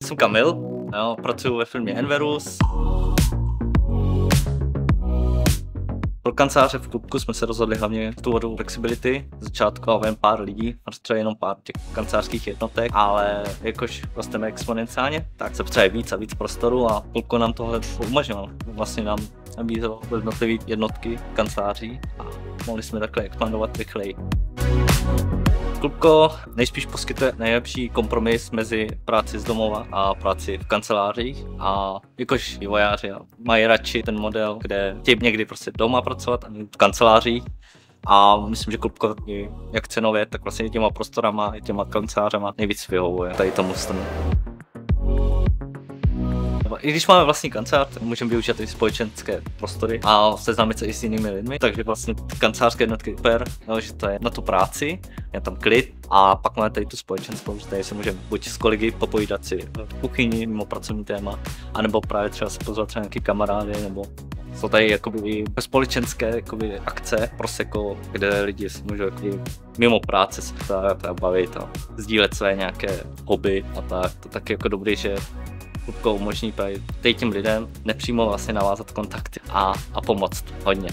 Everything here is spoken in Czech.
Jsem Kamil, jo, pracuji ve firmě Enverus. Pro kanceláře v Klubku jsme se rozhodli hlavně z důvodu flexibility. Začátku jen pár lidí, třeba jenom pár těch kancelářských jednotek, ale jakož rosteme exponenciálně, tak se potřebuje víc a víc prostoru a Klubko nám tohle umožnilo. Vlastně nám nabízelo jednotlivé jednotky kanceláří a mohli jsme takhle expandovat rychleji. Klubko nejspíš poskytuje nejlepší kompromis mezi práci z domova a práci v kancelářích a jakož vývojáři mají radši ten model, kde chtějí někdy prostě doma pracovat a v kancelářích a myslím, že Klubko jak cenově, tak vlastně těma prostorama i těma kancelářema nejvíc vyhovuje tady tomu stanu. I když máme vlastní kancelář, tak můžeme využít i společenské prostory a seznámit se i s jinými lidmi. Takže vlastně kancelářské jednotky super, že to je na tu práci, je tam klid a pak máme tady tu společenskou, že tady se můžeme buď s kolegy popovídat si v kuchyni mimo pracovní téma, anebo právě třeba se pozvat třeba nějaký kamarády, nebo jsou tady jakoby společenské jakoby akce, proseko, kde lidi se můžou jakoby mimo práce se bavit a sdílet své nějaké hobby a tak. To taky jako dobrý, že Klubko umožní těm lidem nepřímo vlastně navázat kontakty a pomoct hodně.